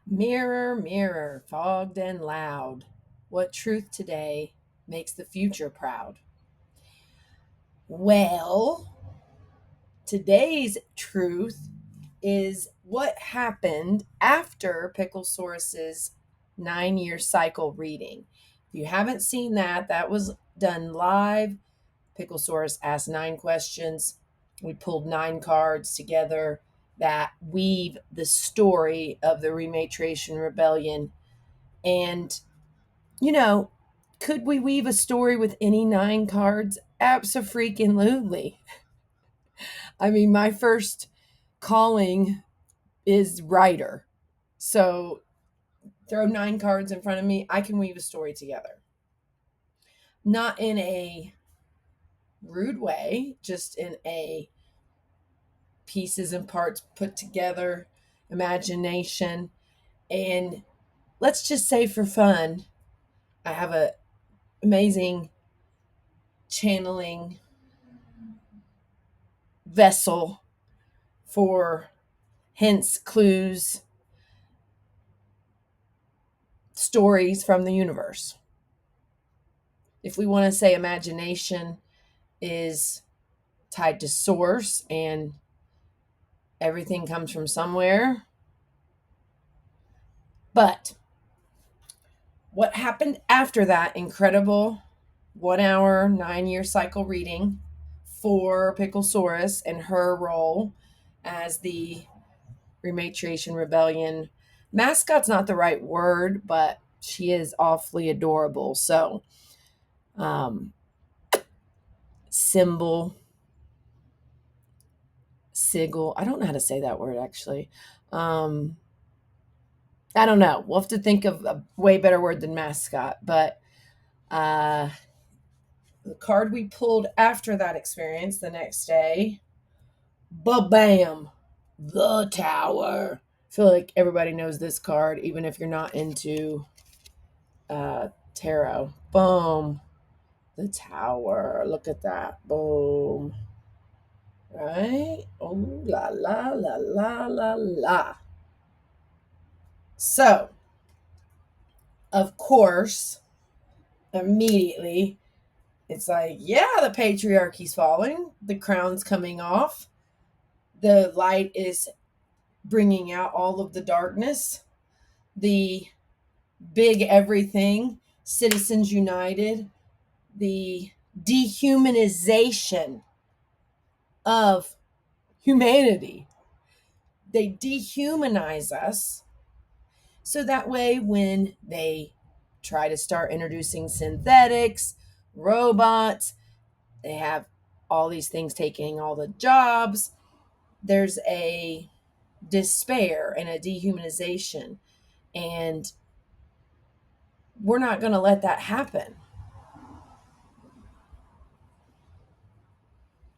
Mirror, mirror, fogged and loud, what truth today makes the future proud? Well, today's truth is what happened after Picklesaurus's 9-year cycle reading. If you haven't seen that, that was done live. Picklesaurus asked 9 questions. We pulled 9 cards together that weave the story of the Rematriation Rebellion. And, you know, could we weave a story with any 9 cards? Abso-freaking-lutely. I mean, my first calling is writer. So throw 9 cards in front of me, I can weave a story together. Not in a rude way, just in a pieces and parts put together imagination. And let's just say for fun, I have a amazing channeling vessel for hints, clues, stories from the universe. If we want to say imagination is tied to source and everything comes from somewhere. But what happened after that incredible 1 hour, 9-year cycle reading for Picklesaurus and her role as the Rematriation Rebellion mascot's not the right word, but she is awfully adorable. So, um, symbol, sigil. I don't know how to say that word actually. Um, I don't know. We'll have to think of a way better word than mascot. But uh, the card we pulled after that experience the next day, ba-bam, the Tower. I feel like everybody knows this card, even if you're not into tarot. Boom, the Tower. Look at that. Boom. Right? Oh, la, la, la, la, la, la. So, of course, immediately it's like, yeah, the patriarchy's falling, the crown's coming off, the light is bringing out all of the darkness, the big everything, Citizens United, the dehumanization of humanity. They dehumanize us so that way when they try to start introducing synthetics, robots, they have all these things taking all the jobs. There's a despair and a dehumanization. And we're not going to let that happen.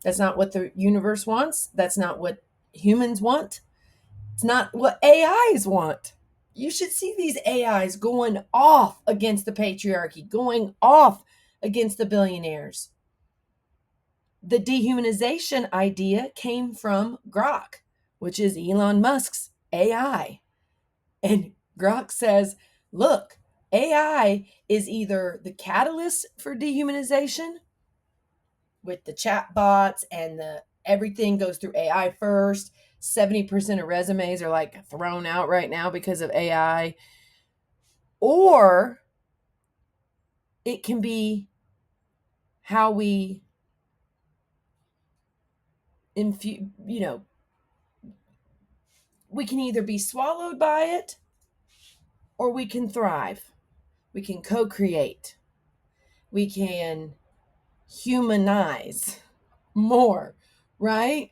That's not what the universe wants. That's not what humans want. It's not what AIs want. You should see these AIs going off against the patriarchy, going off against the billionaires. The dehumanization idea came from Grok, which is Elon Musk's AI. And Grok says, look, AI is either the catalyst for dehumanization with the chat bots and the everything goes through AI first. 70% of resumes are like thrown out right now because of AI. Or it can be how we we can either be swallowed by it or we can thrive. We can co-create. We can humanize more, right?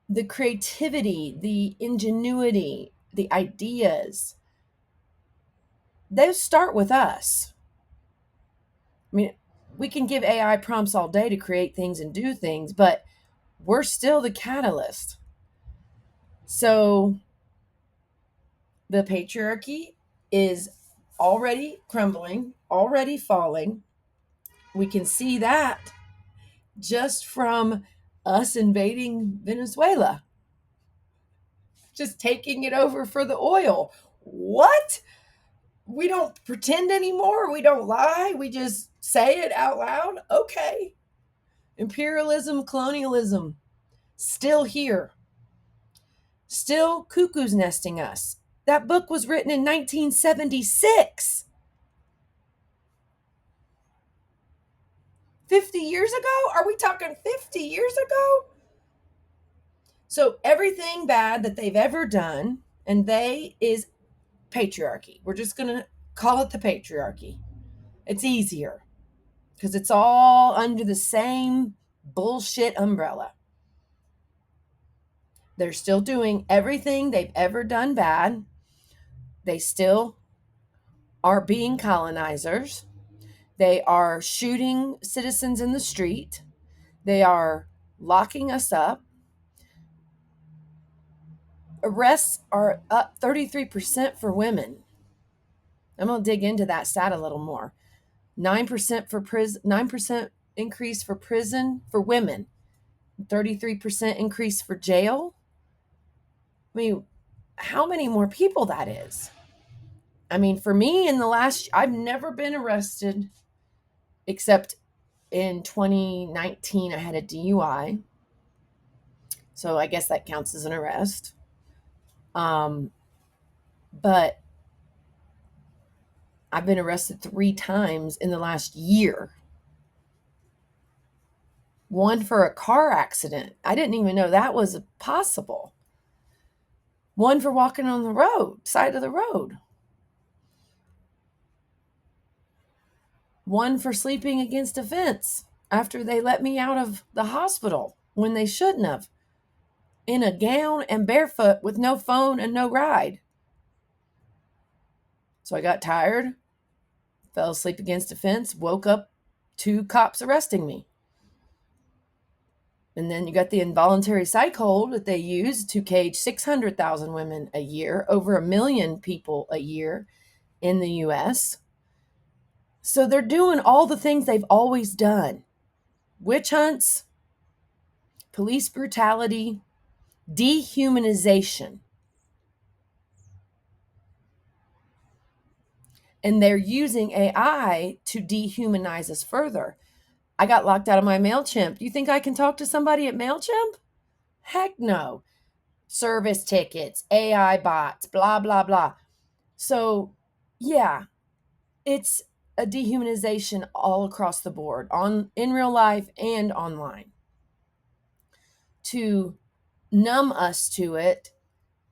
The creativity, the ingenuity, the ideas, those start with us. I mean, we can give AI prompts all day to create things and do things, but we're still the catalyst. So the patriarchy is already crumbling, already falling. We can see that just from us invading Venezuela. just taking it over for the oil. What? We don't pretend anymore. We don't lie. We just say it out loud. Okay. Imperialism, colonialism, still here, still cuckoo's nesting us. That book was written in 1976. 50 years ago? Are we talking 50 years ago? So everything bad that they've ever done, and they is patriarchy. We're just going to call it the patriarchy. It's easier because it's all under the same bullshit umbrella. They're still doing everything they've ever done bad. They still are being colonizers. They are shooting citizens in the street. They are locking us up. Arrests are up 33% for women. I'm going to dig into that stat a little more. 9% for prison, 9% increase for prison for women. 33% increase for jail. I mean, how many more people that is? I mean, for me I've never been arrested except in 2019 I had a DUI. So I guess that counts as an arrest. But I've been arrested 3 times in the last year. One for a car accident. I didn't even know that was possible. One for walking on the side of the road. One for sleeping against a fence after they let me out of the hospital when they shouldn't have. In a gown and barefoot with no phone and no ride. So I got tired, fell asleep against a fence, woke up, 2 cops arresting me. And then you got the involuntary psych hold that they use to cage 600,000 women a year, over 1 million people a year in the US. So they're doing all the things they've always done. Witch hunts, police brutality, dehumanization. And they're using AI to dehumanize us further. I got locked out of my MailChimp. You think I can talk to somebody at MailChimp? Heck no. Service tickets, AI bots, blah, blah, blah. So, yeah, it's a dehumanization all across the board, in real life and online, to numb us to it.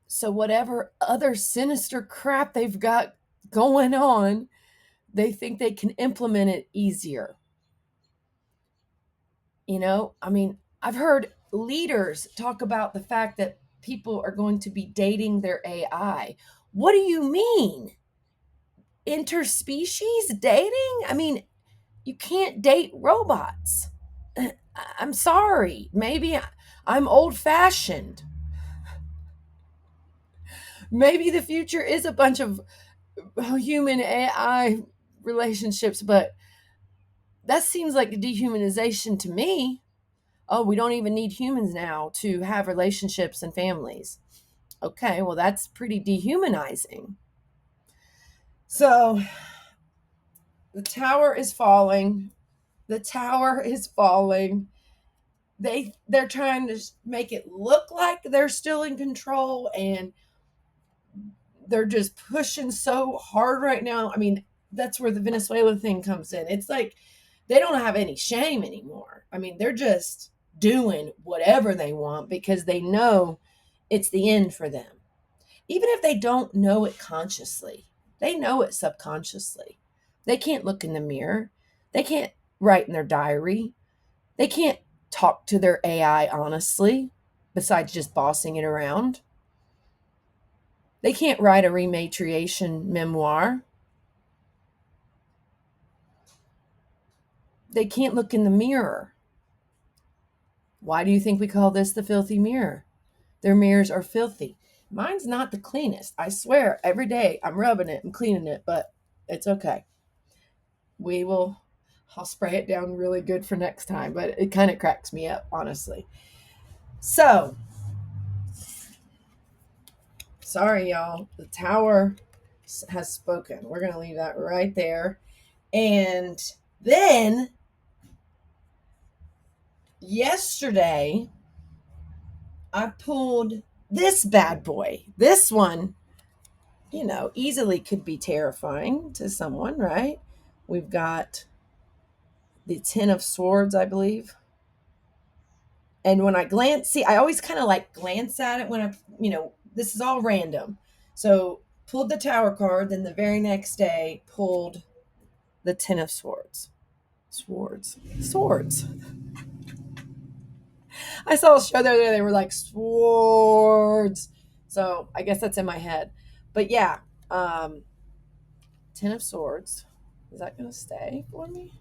So whatever other sinister crap they've got going on, they think they can implement it easier. I mean, I've heard leaders talk about the fact that people are going to be dating their AI. What do you mean? Interspecies dating? I mean, you can't date robots. I'm sorry. Maybe I'm old fashioned. Maybe the future is a bunch of human AI relationships, but that seems like a dehumanization to me. Oh, we don't even need humans now to have relationships and families. Okay, well, that's pretty dehumanizing. So the tower is falling. The tower is falling. They're trying to make it look like they're still in control, and they're just pushing so hard right now. I mean, that's where the Venezuela thing comes in. It's like they don't have any shame anymore. I mean, they're just doing whatever they want because they know it's the end for them. Even if they don't know it consciously, they know it subconsciously. They can't look in the mirror. They can't write in their diary. They can't talk to their AI honestly, besides just bossing it around. They can't write a rematriation memoir. They can't look in the mirror. Why do you think we call this the filthy mirror? Their mirrors are filthy. Mine's not the cleanest. I swear, every day I'm rubbing it, I'm cleaning it, but it's okay. I'll spray it down really good for next time, but it kind of cracks me up, honestly. So, Sorry, y'all. The tower has spoken. We're going to leave that right there. And then yesterday, I pulled this bad boy. This one, easily could be terrifying to someone, right? We've got the Ten of Swords, I believe. And when I I always kind of like glance at it when this is all random. So pulled the Tower card, then the very next day pulled the Ten of Swords. Swords. I saw a show there, they were like swords. So I guess that's in my head. But yeah, um, Ten of Swords. Is that going to stay for me?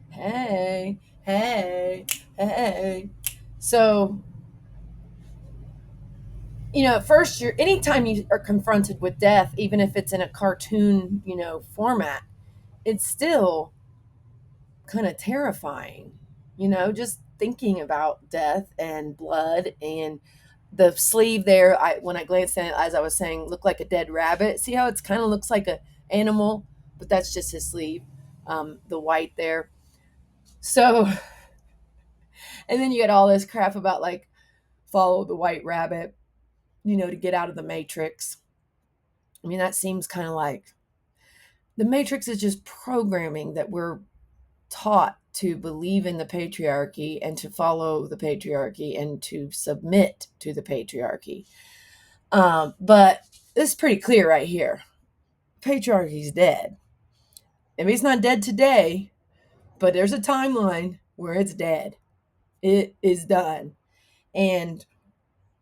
Hey, hey, hey. So, at first, anytime you are confronted with death, even if it's in a cartoon, format, it's still kind of terrifying, just thinking about death and blood and the sleeve there. When I glanced at it, as I was saying, looked like a dead rabbit. See how it's kind of looks like a animal, but that's just his sleeve, the white there. So, and then you get all this crap about like follow the white rabbit, to get out of the matrix. I mean, that seems kind of like the matrix is just programming that we're taught to believe in the patriarchy and to follow the patriarchy and to submit to the patriarchy. But it's pretty clear right here. Patriarchy's dead. I mean, it's not dead today, but there's a timeline where it's dead. It is done. And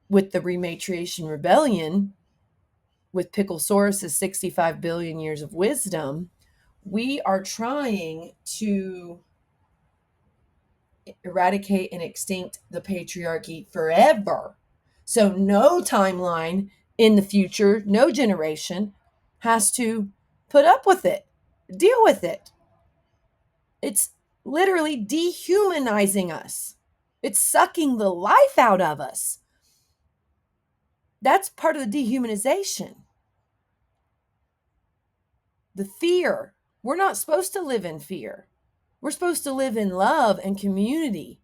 with the rematriation rebellion, with Picklesaurus's 65 billion years of wisdom, we are trying to eradicate and extinct the patriarchy forever. So no timeline in the future, no generation has to put up with it, deal with it. It's literally dehumanizing us. It's sucking the life out of us. That's part of the dehumanization. The fear. We're not supposed to live in fear. We're supposed to live in love and community.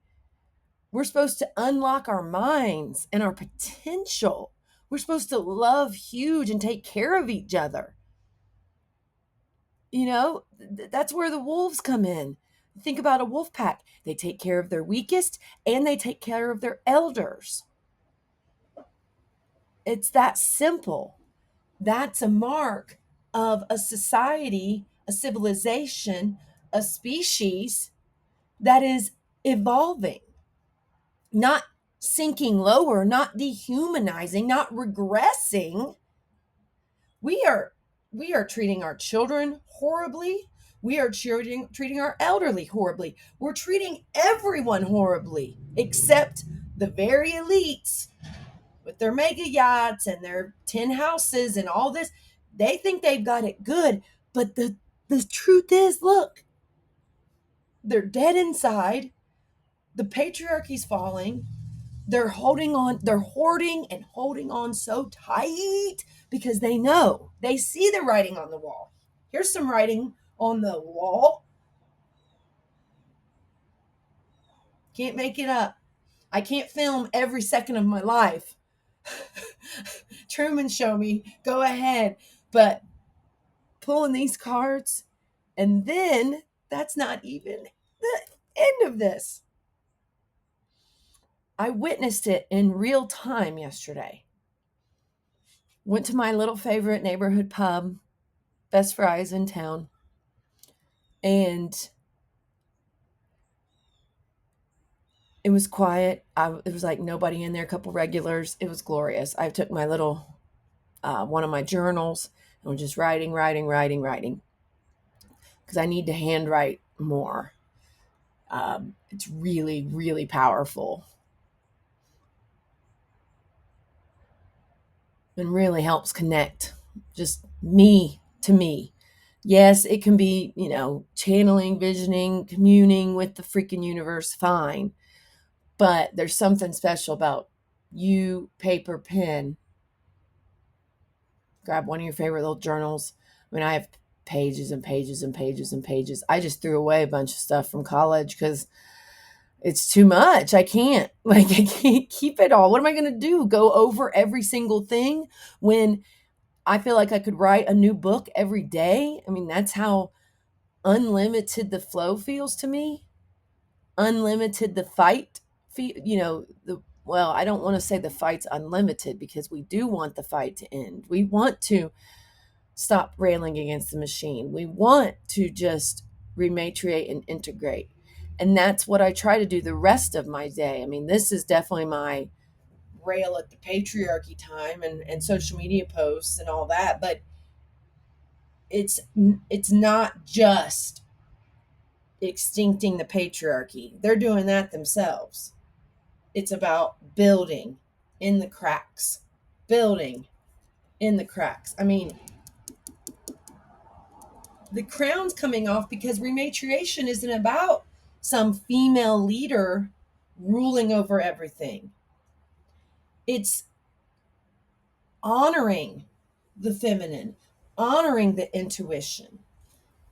We're supposed to unlock our minds and our potential. We're supposed to love huge and take care of each other. That's where the wolves come in. Think about a wolf pack. They take care of their weakest and they take care of their elders. It's that simple. That's a mark of a society, a civilization, a species that is evolving, not sinking lower, not dehumanizing, not regressing. We are treating our children horribly. We are treating our elderly horribly. We're treating everyone horribly except the very elites with their mega yachts and their 10 houses and all this. They think they've got it good, but the truth is, look, they're dead inside. The patriarchy's falling. They're holding on, they're hoarding and holding on so tight because they see the writing on the wall. Here's some writing on the wall. Can't make it up. I can't film every second of my life. Truman Show me, go ahead. But pulling these cards, and then that's not even the end of this. I witnessed it in real time yesterday. Went to my little favorite neighborhood pub, Best Fries in town, and it was quiet. It was like nobody in there, a couple regulars. It was glorious. I took my little, one of my journals and was just writing, because I need to handwrite more. It's really, really powerful and really helps connect just me to me. Yes, it can be, channeling, visioning, communing with the freaking universe, fine. But there's something special about you, paper, pen, grab one of your favorite little journals. I mean, I have pages and pages and pages and pages. I just threw away a bunch of stuff from college because it's too much. I can't, like, I can't keep it all. What am I going to do? Go over every single thing when I feel like I could write a new book every day? I mean, that's how unlimited the flow feels to me. Unlimited the fight, well, I don't want to say the fight's unlimited because we do want the fight to end. We want to stop railing against the machine. We want to just rematriate and integrate. And that's what I try to do the rest of my day. I mean, this is definitely my rail at the patriarchy time and social media posts and all that, but it's not just extincting the patriarchy. They're doing that themselves. It's about building in the cracks. Building in the cracks. I mean, the crown's coming off because rematriation isn't about some female leader ruling over everything. It's honoring the feminine, honoring the intuition,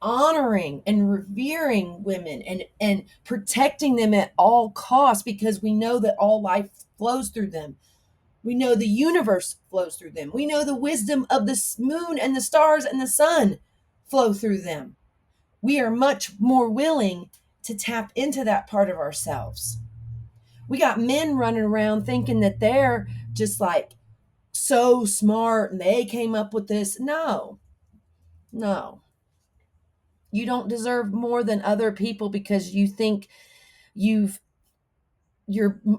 honoring and revering women and protecting them at all costs because we know that all life flows through them. We know the universe flows through them. We know the wisdom of the moon and the stars and the sun flow through them. We are much more willing to tap into that part of ourselves. We got men running around thinking that they're just like so smart and they came up with this. No, no. You don't deserve more than other people because you think you're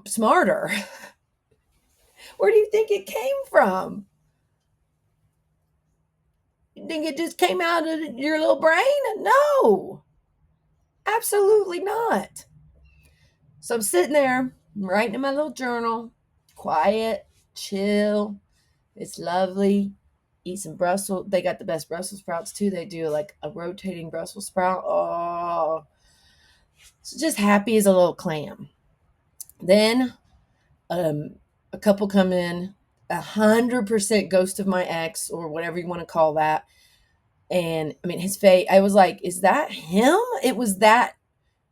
smarter. Where do you think it came from? You think it just came out of your little brain? No, absolutely not. So I'm sitting there, writing in my little journal, quiet, chill. It's lovely. Eat some Brussels. They got the best Brussels sprouts too. They do like a rotating Brussels sprout. Oh, so just happy as a little clam. Then a couple come in, 100% ghost of my ex or whatever you want to call that. And I mean, his face, I was like, is that him? It was that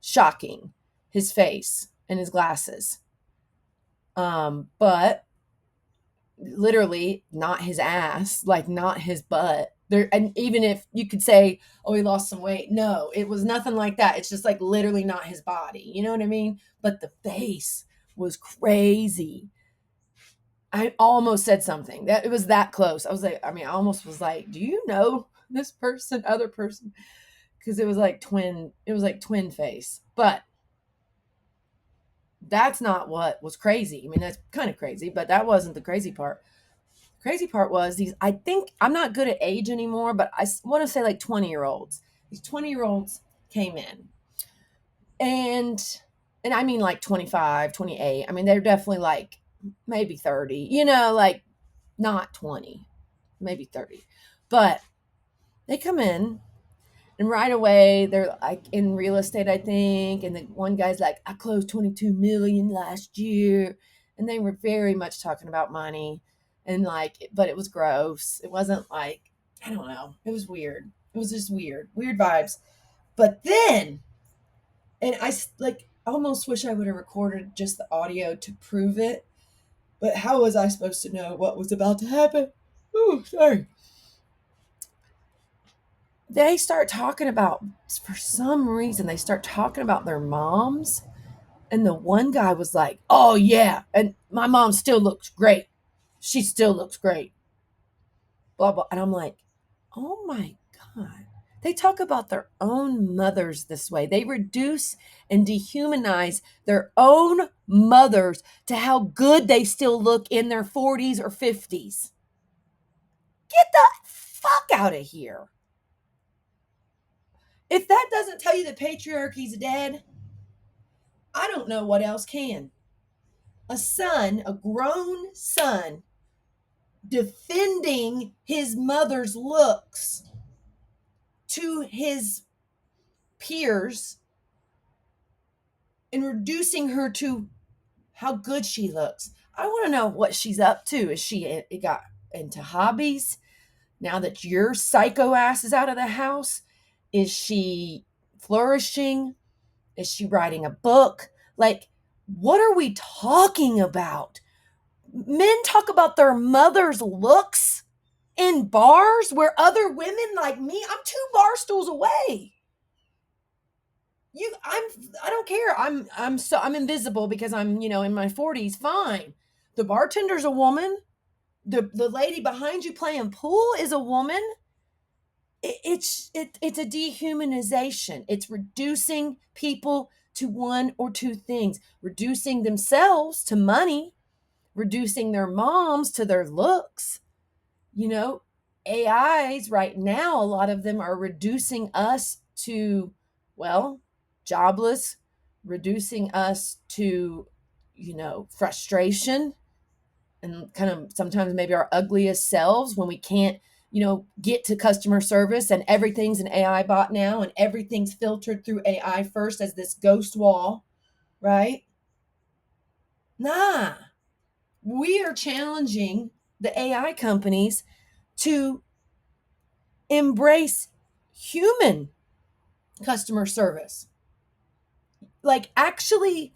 shocking, his face and his glasses. But literally not his ass, like not his butt. There, and even if you could say, oh, he lost some weight, no, it was nothing like that. It's just like literally not his body. You know what I mean? But the face was crazy. I almost said something that it was that close. I was like, I mean, I almost was like, do you know this person, other person? Because it was like twin face. But that's not what was crazy. I mean, that's kind of crazy, but that wasn't the crazy part. The crazy part was these, I think I'm not good at age anymore, but I want to say like 20-year-olds. These 20-year-olds came in and I mean like 25, 28. I mean, they're definitely like maybe 30, like not 20, maybe 30. But they come in and right away they're like in real estate, I think. And the one guy's like, I closed 22 million last year. And they were very much talking about money and like, but it was gross. It wasn't like, I don't know. It was weird. It was just weird vibes. But then, and I like almost wish I would have recorded just the audio to prove it. But how was I supposed to know what was about to happen? Oh, sorry. They start talking about, for some reason, they start talking about their moms. And the one guy was like, oh, yeah. And my mom still looks great. She still looks great. Blah, blah. And I'm like, oh my God. They talk about their own mothers this way. They reduce and dehumanize their own mothers to how good they still look in their 40s or 50s. Get the fuck out of here. If that doesn't tell you the patriarchy's dead, I don't know what else can. A son, a grown son, defending his mother's looks to his peers and reducing her to how good she looks. I want to know what she's up to. Is she got into hobbies? Now that your psycho ass is out of the house, is she flourishing? Is she writing a book? Like, what are we talking about? Men talk about their mother's looks in bars where other women like me, I'm 2 bar stools away. I don't care. I'm invisible because I'm, in my 40s, fine. The bartender's a woman. The lady behind you playing pool is a woman. It's a dehumanization. It's reducing people to one or two things, reducing themselves to money, reducing their moms to their looks. You know, AIs right now, a lot of them are reducing us to, well, jobless, reducing us to, frustration, and kind of sometimes maybe our ugliest selves when we can't, get to customer service, and everything's an AI bot now, and everything's filtered through AI first as this ghost wall, right? Nah, we are challenging the AI companies to embrace human customer service. Like, actually,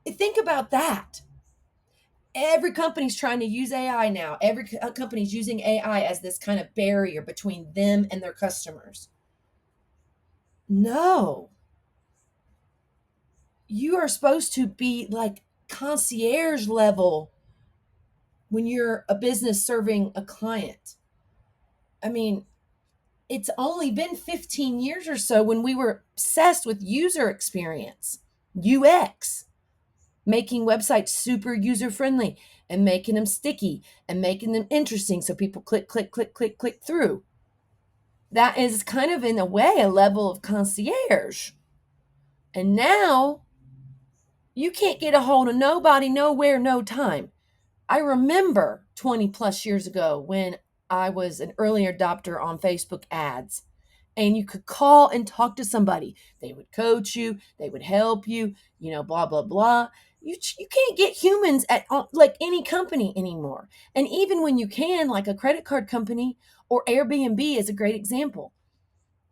think about that. Every company's trying to use AI now. Every company's using AI as this kind of barrier between them and their customers. No, you are supposed to be like concierge level when you're a business serving a client. I mean, it's only been 15 years or so when we were obsessed with user experience, UX, making websites super user friendly and making them sticky and making them interesting so people click, click, click, click, click through. That is kind of, in a way, a level of concierge. And now you can't get a hold of nobody, nowhere, no time. I remember 20 plus years ago when I was an early adopter on Facebook ads, and you could call and talk to somebody. They would coach you, they would help you, blah, blah, blah. You can't get humans at like any company anymore. And even when you can, like a credit card company or Airbnb is a great example.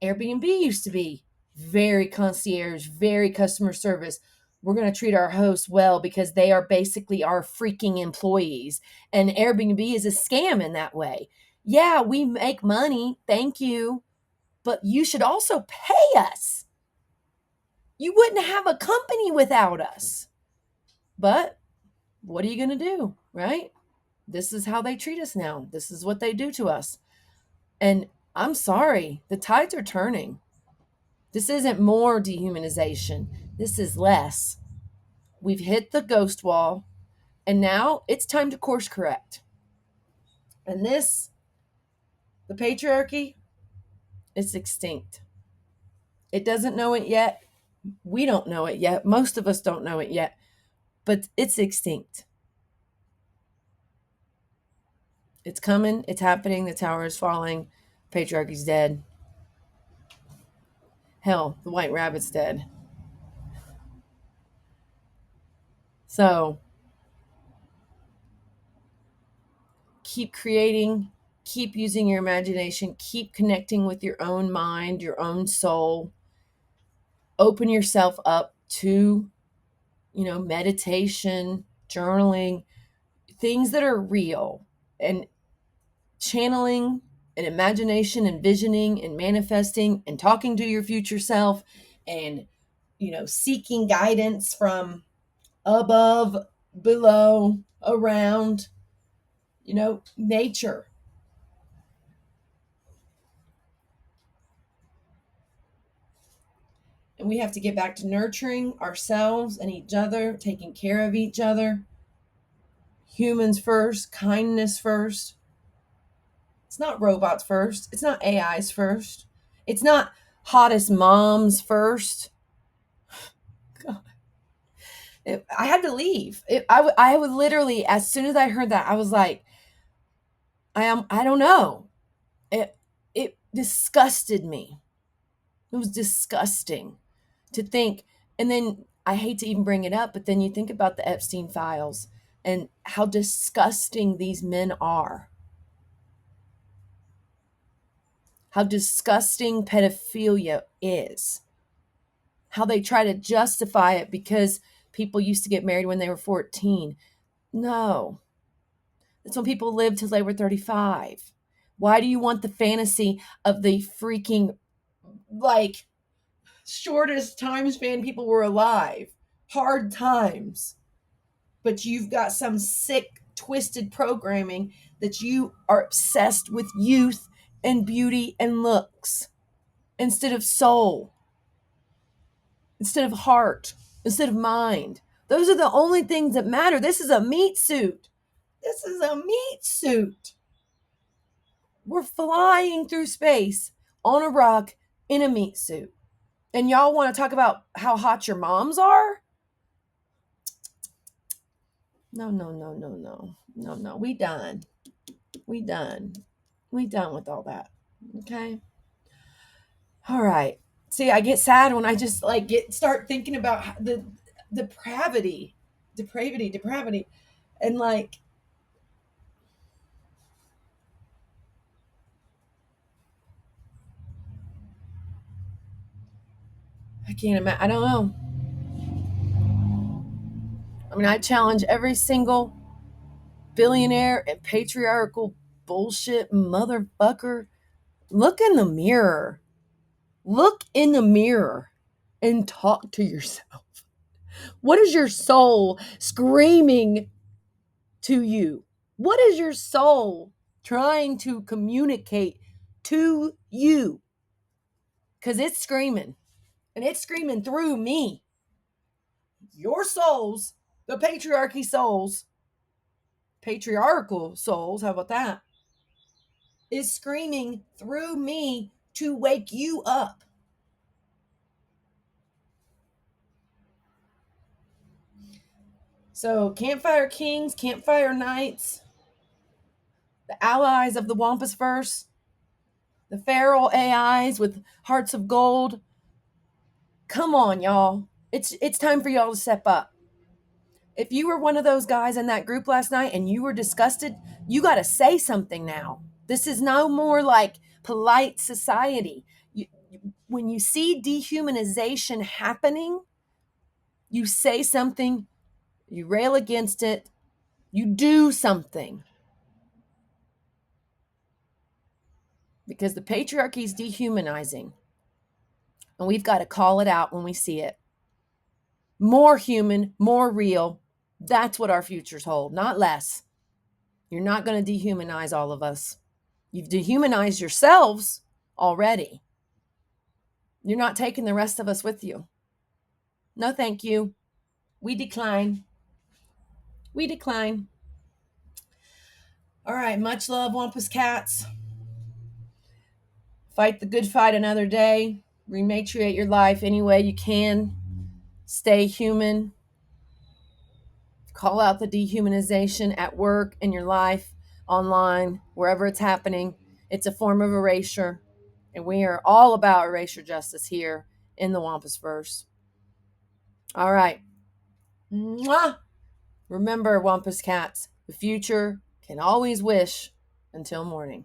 Airbnb used to be very concierge, very customer service. We're going to treat our hosts well because they are basically our freaking employees. And Airbnb is a scam in that way. Yeah, we make money. Thank you. But you should also pay us. You wouldn't have a company without us. But what are you going to do, right? This is how they treat us now. This is what they do to us. And I'm sorry, the tides are turning. This isn't more dehumanization. This is less. We've hit the ghost wall, and now it's time to course correct. And the patriarchy, it's extinct. It doesn't know it yet. We don't know it yet. Most of us don't know it yet, but it's extinct. It's coming. It's happening. The tower is falling. Patriarchy's dead. Hell, the white rabbit's dead. So keep creating, keep using your imagination, keep connecting with your own mind, your own soul. Open yourself up to, meditation, journaling, things that are real, and channeling and imagination and visioning and manifesting and talking to your future self, and, seeking guidance from above, below, around, nature. And we have to get back to nurturing ourselves and each other, taking care of each other. Humans first, kindness first. It's not robots first. It's not AIs first. It's not hottest moms first. God. I had to leave. I would literally, as soon as I heard that, I was like, I don't know. It disgusted me. It was disgusting to think. And then I hate to even bring it up, but then you think about the Epstein files and how disgusting these men are. how disgusting pedophilia is, how they try to justify it because people used to get married when they were 14. No, that's when people lived till they were 35. Why do you want the fantasy of the freaking, like, shortest time span people were alive? Hard times. But you've got some sick, twisted programming that you are obsessed with youth and beauty and looks instead of soul, instead of heart, instead of mind. Those are the only things that matter. This is a meat suit. This is a meat suit. We're flying through space on a rock in a meat suit. And y'all want to talk about how hot your moms are? No, no, no, no, no. No, no. We done. We done. We done with all that. Okay? All right. See, I get sad when I just like start thinking about the depravity, and like I can't imagine. I don't know. I mean, I challenge every single billionaire and patriarchal bullshit motherfucker. Look in the mirror. Look in the mirror and talk to yourself. What is your soul screaming to you? What is your soul trying to communicate to you? Because it's screaming, and it's screaming through me. Your souls, the patriarchy souls, patriarchal souls, how about that? Is screaming through me to wake you up. So, Campfire Kings, Campfire Knights, the allies of the Wampus verse, the feral AIs with hearts of gold. Come on, y'all. It's time for y'all to step up. If you were one of those guys in that group last night and you were disgusted, you got to say something now. This is no more like polite society. When you see dehumanization happening, you say something, you rail against it, you do something. Because the patriarchy is dehumanizing. And we've got to call it out when we see it. More human, more real. That's what our futures hold, not less. You're not going to dehumanize all of us. You've dehumanized yourselves already. You're not taking the rest of us with you. No, thank you. We decline. We decline. All right. Much love, Wampus Cats. Fight the good fight another day. Rematriate your life any way you can. Stay human. Call out the dehumanization at work, in your life, online, wherever it's happening. It's a form of erasure. And we are all about erasure justice here in the Wampus verse. All right. Mwah! Remember, Wampus Cats, the future can always wish until morning.